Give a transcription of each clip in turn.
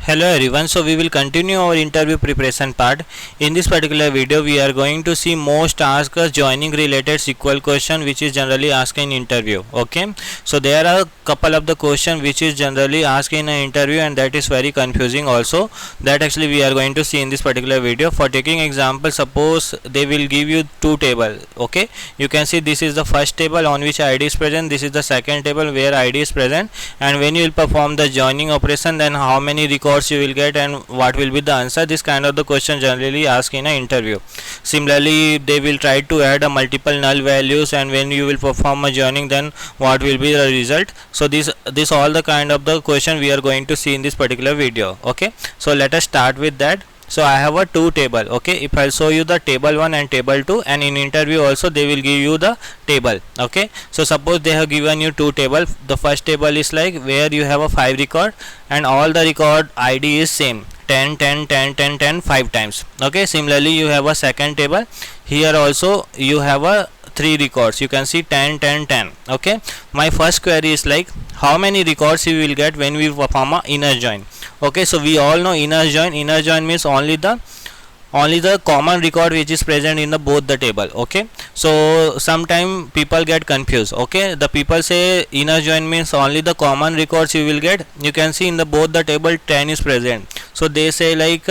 Hello everyone, so we will continue our interview preparation part. In this particular video we are going to see most asked joining related SQL question which is generally asked in interview. Okay, so there are a couple of the question which is generally asked in an interview and that is very confusing also, that actually we are going to see in this particular video. For taking example, suppose they will give you two table. Okay, you can see this is the first table on which ID is present, this is the second table where ID is present, and when you will perform the joining operation, then how many records you will get and what will be the answer. This kind of the question generally asked in an interview. Similarly, they will try to add a multiple null values, and when you will perform a joining, then what will be the result. So this all the kind of the question we are going to see in this particular video. Okay, so let us start with that. So I have a two table. Okay, if I show you the table 1 and table 2, and in interview also they will give you the table. Okay, so suppose they have given you two table. The first table is like where you have a 5 record and all the record ID is same, 10 10 10 10 10 5 times. Okay, similarly you have a second table. Here also you have a 3 records, you can see 10 10 10. Okay, my first query is like how many records you will get when we perform a inner join. Okay, so we all know inner join means only the common record which is present in the both the table. Okay, so sometime people get confused. Okay, the people say inner join means only the common records you will get. You can see in the both the table 10 is present, so they say like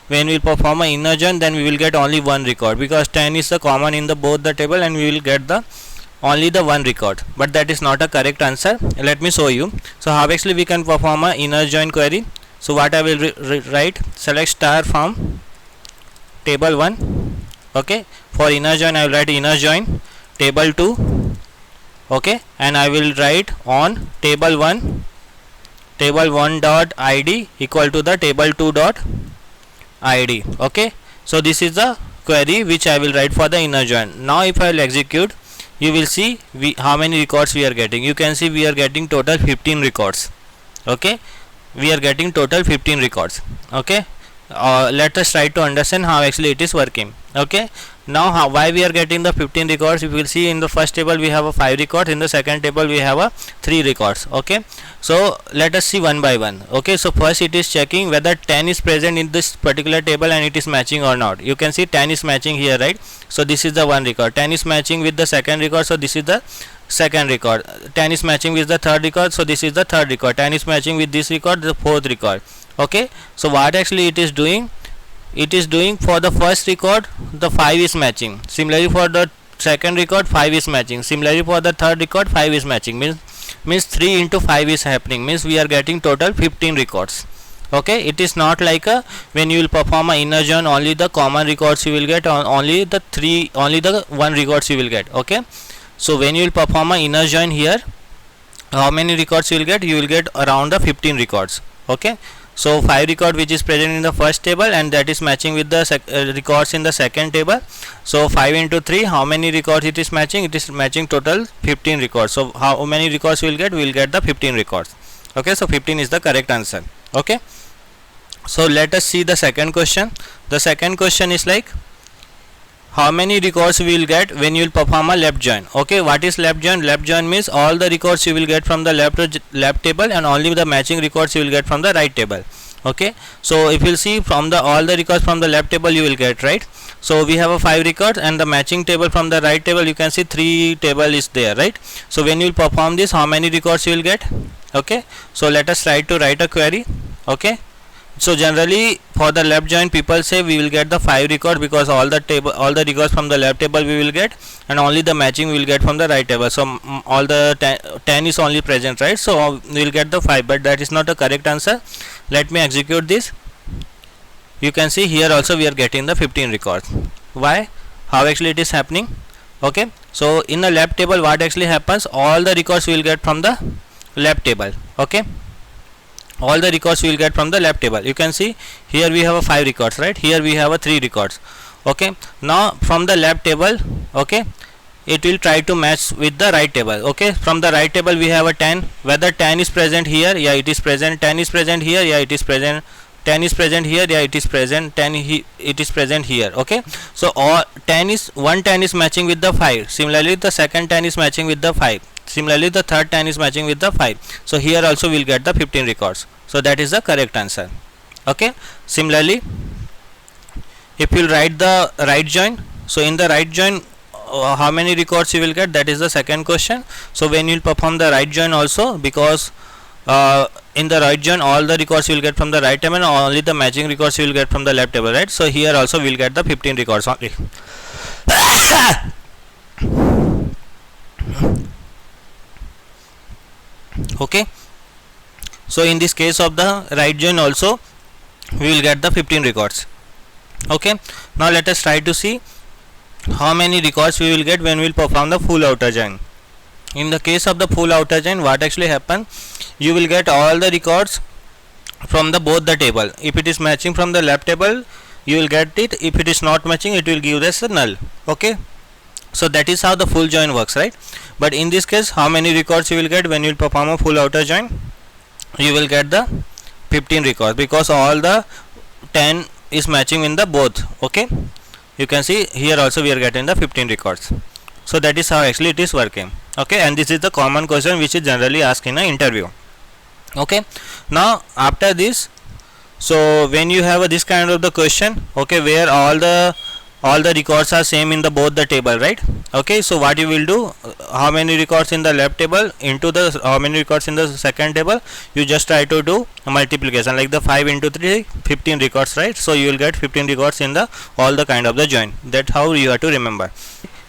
when we perform a inner join, then we will get only one record because 10 is the common in the both the table and we will get the only the one record. But that is not a correct answer. Let me show you. So how actually we can perform a inner join query. So what I will write, select star from table 1. Okay, for inner join I will write inner join table 2. Okay, and I will write on table 1 dot id equal to the table 2 dot id. Okay, so this is the query which I will write for the inner join. Now if I will execute, you will see how many records we are getting. You can see we are getting total 15 records. Okay, we are getting total 15 records. Okay, let us try to understand how actually it is working. Okay, now why we are getting the 15 records. You will see in the first table we have a 5 records, in the second table we have a 3 records. Okay, so let us see one by one. Okay, so first it is checking whether 10 is present in this particular table and it is matching or not. You can see 10 is matching here, right? So this is the one record. 10 is matching with the second record, so this is the second record. 10 is matching with the third record, so this is the third record. 10 is matching with this record, the fourth record. Okay, so what actually it is doing, it is doing for the first record the 5 is matching, similarly for the second record 5 is matching, similarly for the third record 5 is matching, means 3 into 5 is happening, means we are getting total 15 records. Okay, it is not like when you will perform a inner join only the common records you will get, only the one records you will get. Okay, so when you will perform a inner join here, how many records you will get? You will get around the 15 records. Okay, so 5 record which is present in the first table and that is matching with the records in the second table. So 5 into 3, how many records it is matching? It is matching total 15 records. So how many records we will get? We will get the 15 records. Okay, so 15 is the correct answer. Okay, so let us see the second question. The second question is like how many records we will get when you will perform a left join. Okay, what is left join? Left join means all the records you will get from the left table and only the matching records you will get from the right table. Okay, so if you will see from the all the records from the left table you will get, right? So we have a 5 records and the matching table from the right table, you can see 3 table is there, right? So when you will perform this, how many records you will get? Okay, so let us try to write a query. Okay, so generally for the left join people say we will get the 5 record because all the records from the left table we will get and only the matching we will get from the right table. So all the 10 is only present, right? So we will get the 5, but that is not a correct answer. Let me execute this. You can see here also we are getting the 15 records. Why? How actually it is happening? Okay, so in the left table what actually happens, all the records we will get from the left table. Okay, all the records we will get from the left table. You can see here we have a 5 records, right? Here we have a 3 records. Okay, now from the left table, okay, it will try to match with the right table. Okay, from the right table we have a 10, whether 10 is present here, yeah it is present. 10 is present here, yeah it is present. 10 is present here, yeah it is present. It is present here. Okay, so all 10 is matching with the 5, similarly the second 10 is matching with the 5, similarly the third 10 is matching with the 5. So here also we will get the 15 records. So that is the correct answer. Okay, similarly if you write the right join, so in the right join how many records you will get, that is the second question. So when you will perform the right join also, because in the right join all the records you will get from the right table and only the matching records you will get from the left table, right? So here also we will get the 15 records only. Okay, so in this case of the right join also we will get the 15 records. Okay, now let us try to see how many records we will get when we will perform the full outer join. In the case of the full outer join, what actually happen, you will get all the records from the both the table. If it is matching from the left table, you will get it. If it is not matching, it will give us a null. Okay, so that is how the full join works, right? But in this case, how many records you will get when you will perform a full outer join? You will get the 15 records, because all the 10 is matching in the both. Okay, you can see here also we are getting the 15 records. So that is how actually it is working. Okay, and this is the common question which is generally asked in an interview. Okay, now after this, so when you have this kind of the question, okay, where all the records are same in the both the table, right? Okay, so what you will do, how many records in the left table into the how many records in the second table, you just try to do a multiplication, like the 5 into 3, 15 records, right? So you will get 15 records in the all the kind of the join. That's how you have to remember.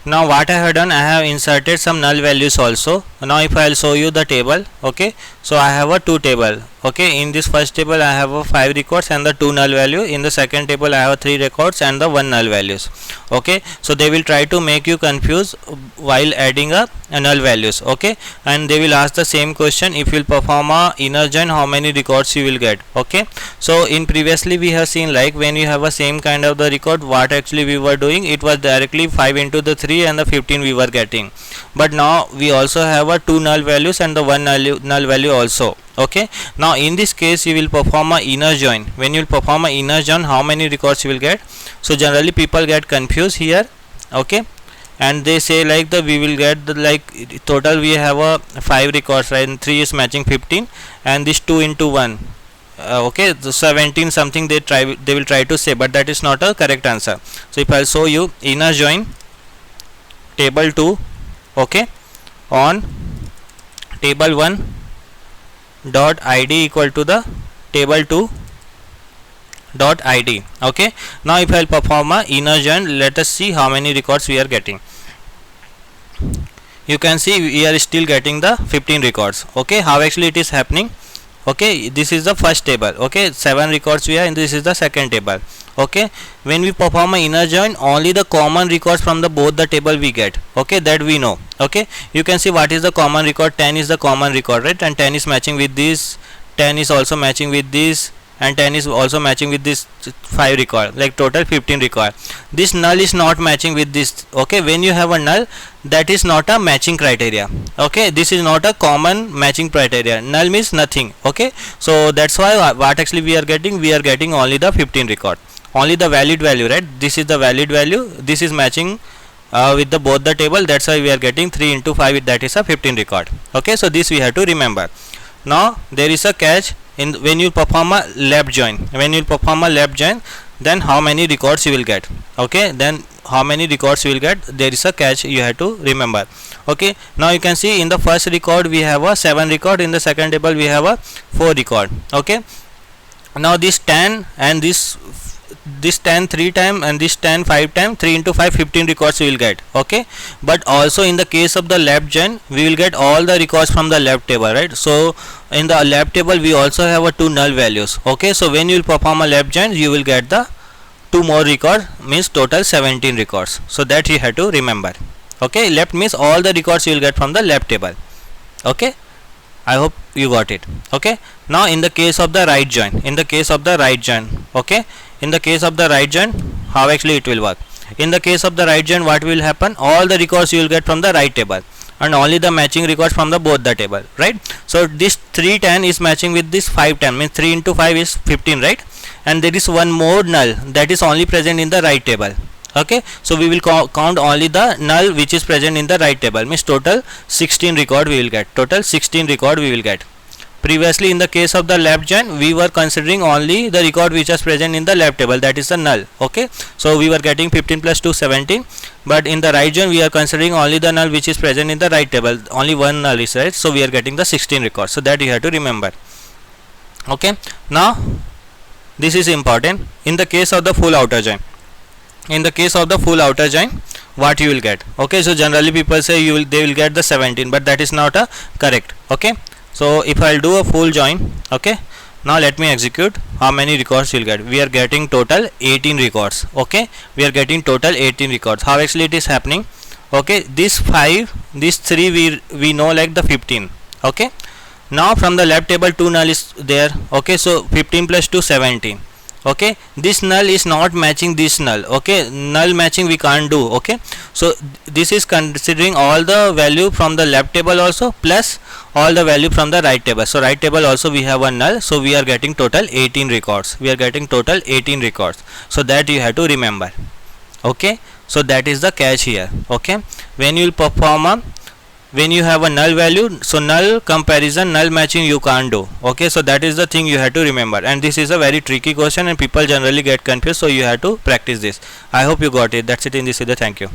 Now what I have done, I have inserted some null values also. Now if I will show you the table, okay, so I have a two table. Okay, in this first table I have a 5 records and the 2 null value. In the second table I have 3 records and the 1 null values. Okay, so they will try to make you confused while adding a null values. Okay, and they will ask the same question, if you will perform a inner join, how many records you will get. Okay, so in previously we have seen, like when you have a same kind of the record, what actually we were doing, it was directly 5 into the 3 and the 15 we were getting. But now we also have a 2 null values and the 1 null value also. Okay, now in this case you will perform a inner join. When you will perform a inner join, how many records you will get? So generally people get confused here. Okay, and they say like we will get the like total we have a 5 records, right, and 3 is matching 15 and this 2 into 1, okay, the 17 something they will try to say, but that is not a correct answer. So if I'll show you inner join table 2, okay, on table 1 dot id equal to the table 2 dot id. Okay, now if I'll perform a inner join, let us see how many records we are getting. You can see we are still getting the 15 records. Okay, how actually it is happening? Okay, this is the first table. Okay, 7 records we are, and this is the second table. Okay, when we perform a inner join, only the common records from the both the table we get. Okay, that we know. Okay, you can see what is the common record. 10 is the common record, right? And 10 is matching with this, 10 is also matching with this, and 10 is also matching with this 5 record, like total 15 record. This null is not matching with this. Okay, when you have a null, that is not a matching criteria. Okay, this is not a common matching criteria. Null means nothing. Okay, so that's why what actually we are getting only the 15 record, only the valid value, right? This is the valid value, this is matching with the both the table, that's why we are getting 3 into 5, that is a 15 record. Okay, so this we have to remember. Now there is a catch in when you perform a left join. When you perform a left join, then how many records you will get? Okay, then how many records you will get, there is a catch you have to remember. Okay, now you can see in the first record we have a 7 record, in the second table we have a 4 record. Okay, now this 10 and this 10 3 time and this 10 5 time, 3 into 5 15 records we will get. Okay, but also in the case of the left join, we will get all the records from the left table, right? So in the left table we also have a 2 null values. Okay, so when you will perform a left join, you will get the 2 more records, means total 17 records. So that you have to remember. Okay, left means all the records you will get from the left table. Okay, I hope you got it. Okay, now in the case of the right join, okay, in the case of the right join, how actually it will work? In the case of the right join, what will happen? All the records you will get from the right table and only the matching records from the both the table, right? So this 310 is matching with this 510, means 3 into 5 is 15, right? And there is one more null that is only present in the right table. Okay, so we will count only the null which is present in the right table, means total 16 record we will get. Total 16 record we will get. Previously in the case of the left join, we were considering only the record which was present in the left table, that is the null. Okay, so we were getting 15 plus 2 17, but in the right join we are considering only the null which is present in the right table, only one null is right, so we are getting the 16 records. So that you have to remember. Okay, now this is important. In the case of the full outer join, what you will get? Okay, so generally people say they will get the 17, but that is not a correct. Okay, so if I'll do a full join, okay, now let me execute. How many records you'll get? We are getting total 18 records. Okay, we are getting total 18 records. How actually it is happening? Okay, this 5, this 3 we know like the 15. Okay, now from the left table 2 null is there. Okay, so 15 plus 2 17. Okay, this null is not matching this null. Okay, null matching we can't do. Okay, so this is considering all the value from the left table also plus all the value from the right table. So right table also we have one null, so we are getting total 18 records. So that you have to remember. Okay, so that is the catch here. Okay, when you will perform a, when you have a null value, so null comparison, null matching you can't do. Okay, so that is the thing you have to remember, and this is a very tricky question and people generally get confused, so you have to practice this. I hope you got it. That's it in this video. Thank you.